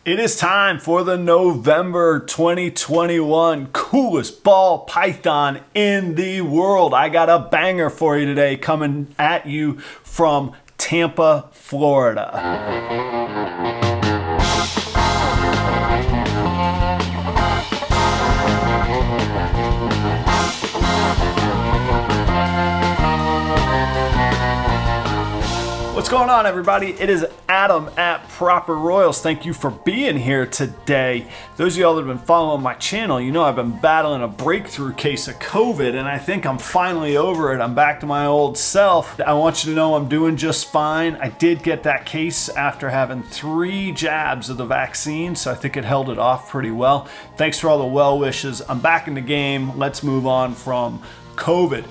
It is time for the November 2021 coolest ball python in the world. I got a banger for you today coming at you from Tampa, Florida. What's going on, everybody? It is Adam at Proper Royals. Thank you for being here today. Those of y'all that have been following my channel, you know I've been battling a breakthrough case of COVID, and I think I'm finally over it. I'm back to my old self. I want you to know I'm doing just fine. I did get that case after having 3 jabs of the vaccine, so I think it held it off pretty well. Thanks for all the well wishes. I'm back in the game. Let's move on from COVID.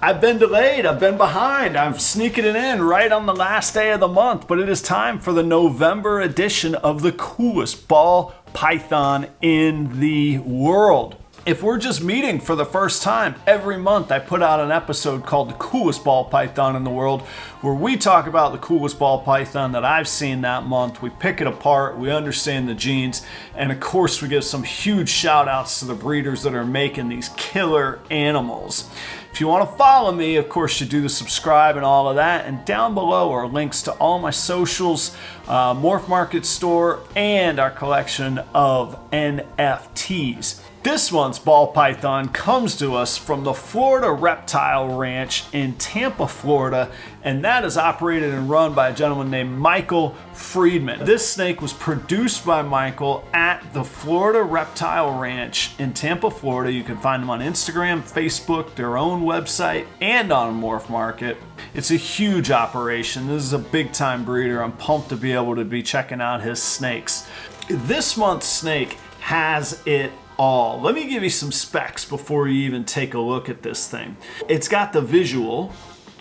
I've been delayed, I've been behind, I'm sneaking it in right on the last day of the month, but it is time for the November edition of the coolest ball python in the world. If we're just meeting for the first time, every month I put out an episode called The Coolest Ball Python in the World, where we talk about the coolest ball python that I've seen that month. We pick it apart, we understand the genes, and of course we give some huge shout outs to the breeders that are making these killer animals. If you want to follow me, of course, you do the subscribe and all of that. And down below are links to all my socials, Morph Market store, and our collection of NFTs. This month's ball python comes to us from the Florida Reptile Ranch in Tampa, Florida, and that is operated and run by a gentleman named Michael Friedman. This snake was produced by Michael at the Florida Reptile Ranch in Tampa, Florida. You can find them on Instagram, Facebook, their own website, and on Morph Market. It's a huge operation. This is a big time breeder. I'm pumped to be able to be checking out his snakes. This month's snake has it all. Let me give you some specs before you even take a look at this thing. It's got the visual,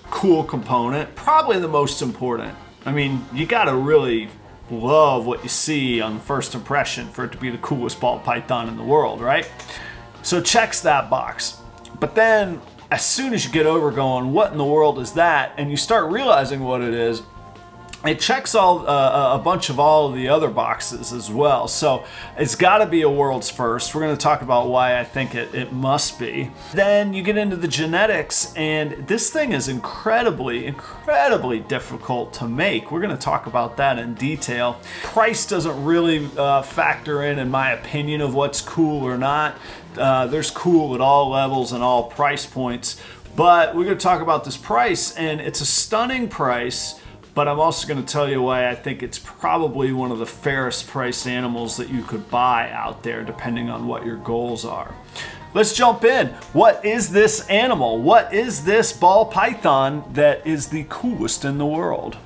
cool component, probably the most important. I mean, you gotta really love what you see on first impression for it to be the coolest ball python in the world, right? So checks that box. But then, as soon as you get over going, what in the world is that? And you start realizing what it is, it checks a bunch of all of the other boxes as well. So it's got to be a world's first. We're going to talk about why I think it must be. Then you get into the genetics, and this thing is incredibly difficult to make. We're going to talk about that in detail. Price doesn't really factor in my opinion, of what's cool or not. There's cool at all levels and all price points. But we're going to talk about this price, and it's a stunning price. But I'm also going to tell you why I think it's probably one of the fairest priced animals that you could buy out there, depending on what your goals are. Let's jump in. What is this animal? What is this ball python that is the coolest in the world?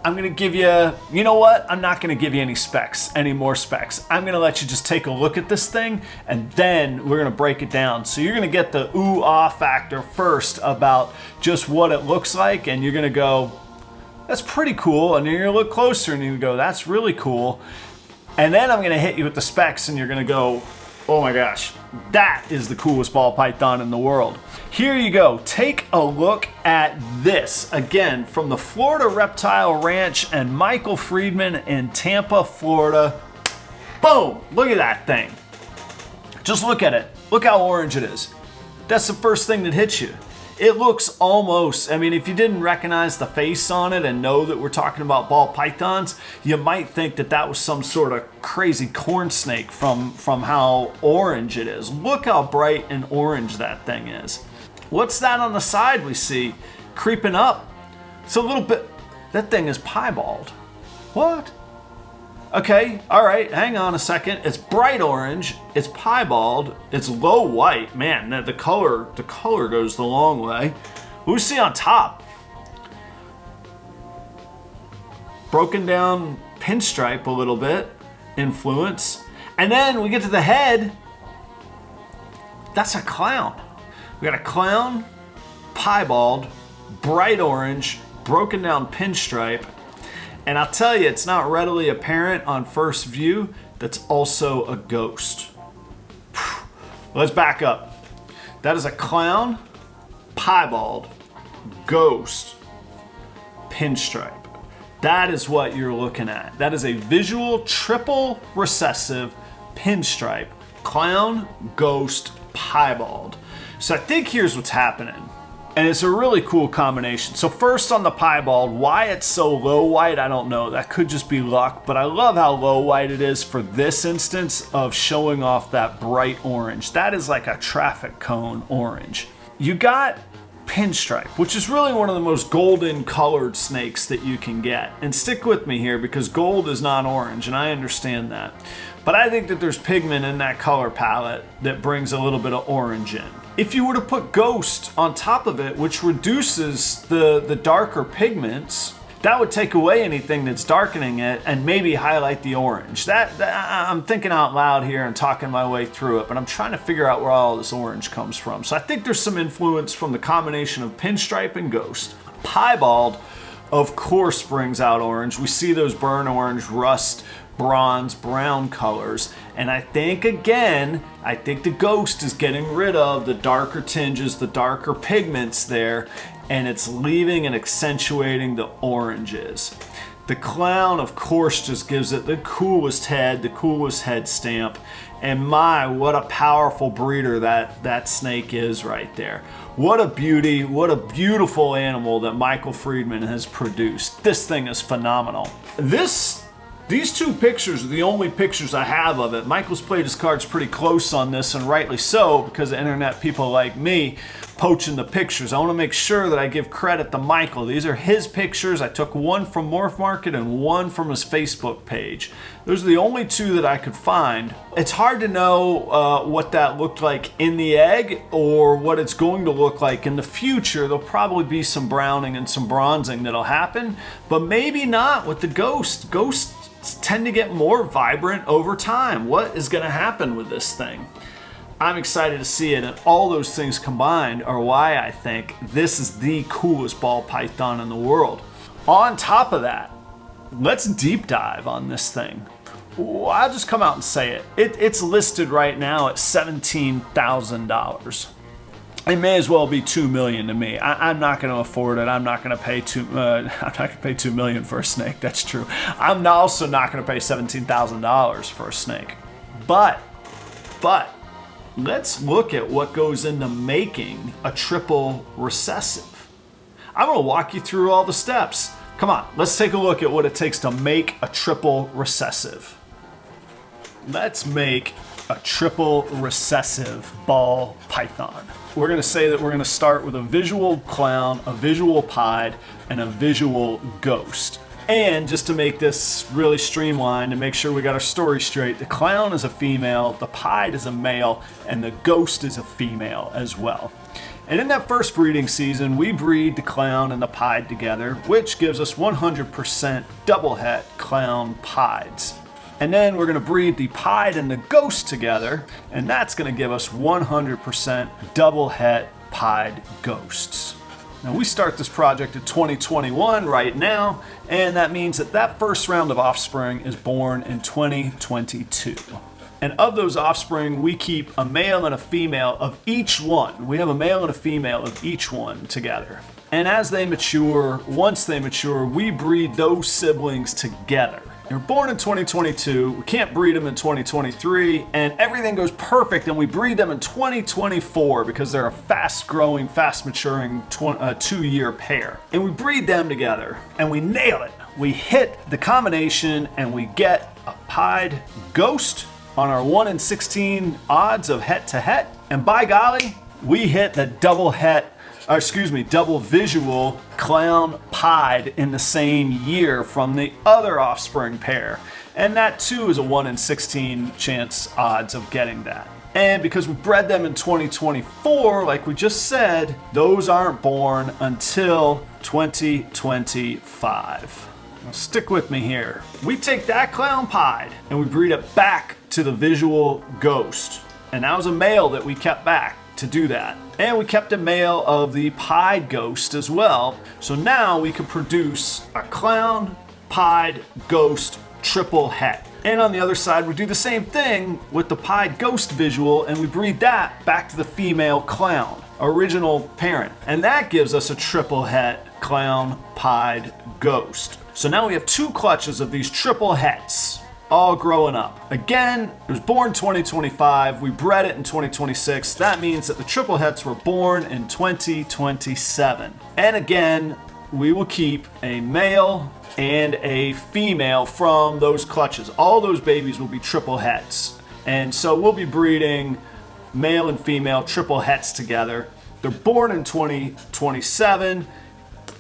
I'm going to give you know what? I'm not going to give you any more specs. I'm going to let you just take a look at this thing, and then we're going to break it down. So you're going to get the ooh-ah factor first about just what it looks like, and you're going to go, that's pretty cool, and then you're gonna look closer and you go, that's really cool. And then I'm gonna hit you with the specs and you're gonna go, oh my gosh, that is the coolest ball python in the world. Here you go, take a look at this. Again, from the Florida Reptile Ranch and Michael Friedman in Tampa, Florida. Boom, look at that thing. Just look at it, look how orange it is. That's the first thing that hits you. It looks almost, I mean, if you didn't recognize the face on it and know that we're talking about ball pythons, you might think that that was some sort of crazy corn snake from how orange it is. Look how bright and orange that thing is. What's that on the side we see creeping up? It's a little bit, that thing is piebald. What? Okay, all right, hang on a second. It's bright orange, it's piebald, it's low white. Man, the color goes the long way. What do we see on top? Broken down pinstripe a little bit, influence. And then we get to the head. That's a clown. We got a clown, piebald, bright orange, broken down pinstripe. And I'll tell you, it's not readily apparent on first view, that's also a ghost. Let's back up. That is a clown, piebald, ghost, pinstripe. That is what you're looking at. That is a visual triple recessive pinstripe clown ghost piebald. So I think here's what's happening. And it's a really cool combination. So first on the piebald, why it's so low white, I don't know. That could just be luck, but I love how low white it is for this instance of showing off that bright orange. That is like a traffic cone orange. You got pinstripe, which is really one of the most golden colored snakes that you can get. And stick with me here because gold is not orange, and I understand that. But I think that there's pigment in that color palette that brings a little bit of orange in. If you were to put ghost on top of it, which reduces the darker pigments, that would take away anything that's darkening it and maybe highlight the orange. I'm thinking out loud here and talking my way through it, but I'm trying to figure out where all this orange comes from. So I think there's some influence from the combination of pinstripe and ghost. Piebald, of course, brings out orange. We see those burnt orange, rust, bronze, brown colors. And I think, again, the ghost is getting rid of the darker tinges, the darker pigments there, and it's leaving and accentuating the oranges. The clown, of course, just gives it the coolest head stamp. And my, what a powerful breeder that snake is right there. What a beauty, what a beautiful animal that Michael Friedman has produced. This thing is phenomenal. These two pictures are the only pictures I have of it. Michael's played his cards pretty close on this, and rightly so, because of internet people like me poaching the pictures. I want to make sure that I give credit to Michael. These are his pictures. I took one from Morph Market and one from his Facebook page. Those are the only two that I could find. It's hard to know what that looked like in the egg or what it's going to look like in the future. There'll probably be some browning and some bronzing that'll happen, but maybe not with the ghost. Ghosts tend to get more vibrant over time. What is going to happen with this thing? I'm excited to see it, and all those things combined are why I think this is the coolest ball python in the world. On top of that, let's deep dive on this thing. I'll just come out and say it. It's listed right now at $17,000. It may as well be $2 million to me. I'm not going to afford it. I'm not going to pay $2 million for a snake. That's true. I'm also not going to pay $17,000 for a snake. But let's look at what goes into making a triple recessive. I'm going to walk you through all the steps. Come on, let's take a look at what it takes to make a triple recessive. Let's make a triple recessive ball python. We're going to say that we're going to start with a visual clown, a visual pied, and a visual ghost. And just to make this really streamlined and make sure we got our story straight, the clown is a female, the pied is a male, and the ghost is a female as well. And in that first breeding season, we breed the clown and the pied together, which gives us 100% double het clown pieds. And then we're going to breed the pied and the ghost together, and that's going to give us 100% double het pied ghosts. Now we start this project in 2021 right now, and that means that first round of offspring is born in 2022. And of those offspring, we keep a male and a female of each one. We have a male and a female of each one together. And as they mature, once they mature, we breed those siblings together. They're born in 2022, we can't breed them in 2023, and everything goes perfect, and we breed them in 2024 because they're a fast-growing, fast-maturing 2-year pair. And we breed them together, and we nail it. We hit the combination, and we get a pied ghost on our 1 in 16 odds of het to het, and by golly, we hit the double visual clown pied in the same year from the other offspring pair. And that too is a 1 in 16 chance odds of getting that. And because we bred them in 2024, like we just said, those aren't born until 2025. Now stick with me here. We take that clown pied and we breed it back to the visual ghost. And that was a male that we kept back to do that. And we kept a male of the pied ghost as well. So now we can produce a clown, pied, ghost, triple het. And on the other side, we do the same thing with the pied ghost visual, and we breed that back to the female clown, original parent. And that gives us a triple het clown pied ghost. So now we have 2 clutches of these triple hets, all growing up. Again, it was born 2025. We bred it in 2026. That means that the triple hets were born in 2027. And again, we will keep a male and a female from those clutches. All those babies will be triple hets. And so we'll be breeding male and female triple hets together. They're born in 2027.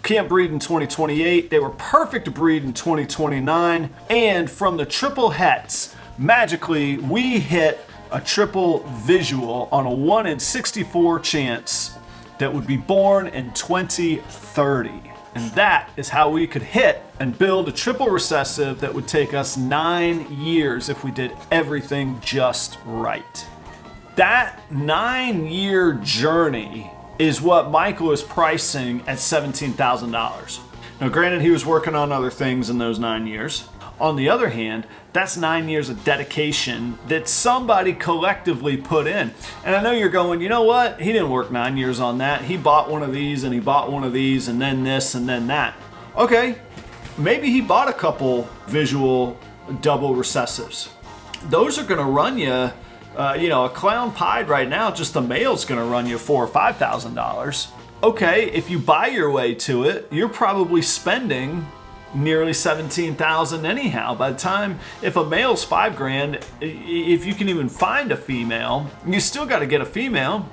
Can't breed in 2028. They were perfect to breed in 2029. And from the triple hets, magically, we hit a triple visual on a 1 in 64 chance that would be born in 2030. And that is how we could hit and build a triple recessive that would take us 9 years if we did everything just right. That 9-year journey is what Michael is pricing at $17,000. Now, granted, he was working on other things in those 9 years. On the other hand, that's 9 years of dedication that somebody collectively put in. And I know you're going, you know what? He didn't work 9 years on that. He bought one of these and he bought one of these and then this and then that. Okay, maybe he bought a couple visual double recessives. Those are gonna run you, a clown pied right now, just the male's gonna run you $4,000 or $5,000. Okay, if you buy your way to it, you're probably spending nearly $17,000 anyhow. By the time, if a male's $5,000, if you can even find a female, you still got to get a female,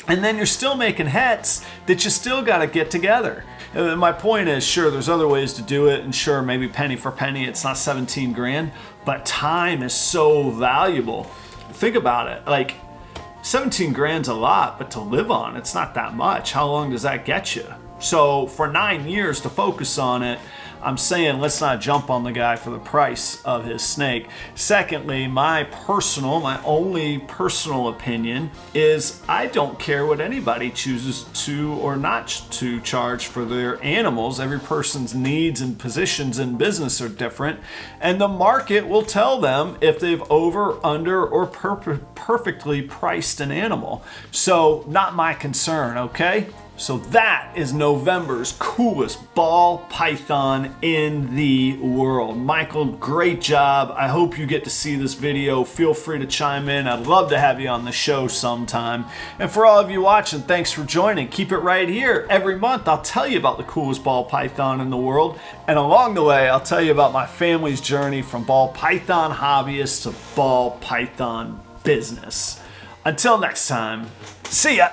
and then you're still making hets that you still got to get together. My point is, sure, there's other ways to do it, and sure, maybe penny for penny, it's not 17 grand, but time is so valuable. Think about it, like 17 grand's a lot, but to live on, it's not that much. How long does that get you? So for 9 years to focus on it, I'm saying let's not jump on the guy for the price of his snake. Secondly, my only personal opinion is I don't care what anybody chooses to or not to charge for their animals. Every person's needs and positions in business are different, and the market will tell them if they've over, under, or perfectly priced an animal. So not my concern, okay? So that is November's coolest ball python in the world. Michael, great job. I hope you get to see this video. Feel free to chime in. I'd love to have you on the show sometime. And for all of you watching, thanks for joining. Keep it right here. Every month I'll tell you about the coolest ball python in the world. And along the way, I'll tell you about my family's journey from ball python hobbyist to ball python business. Until next time, see ya.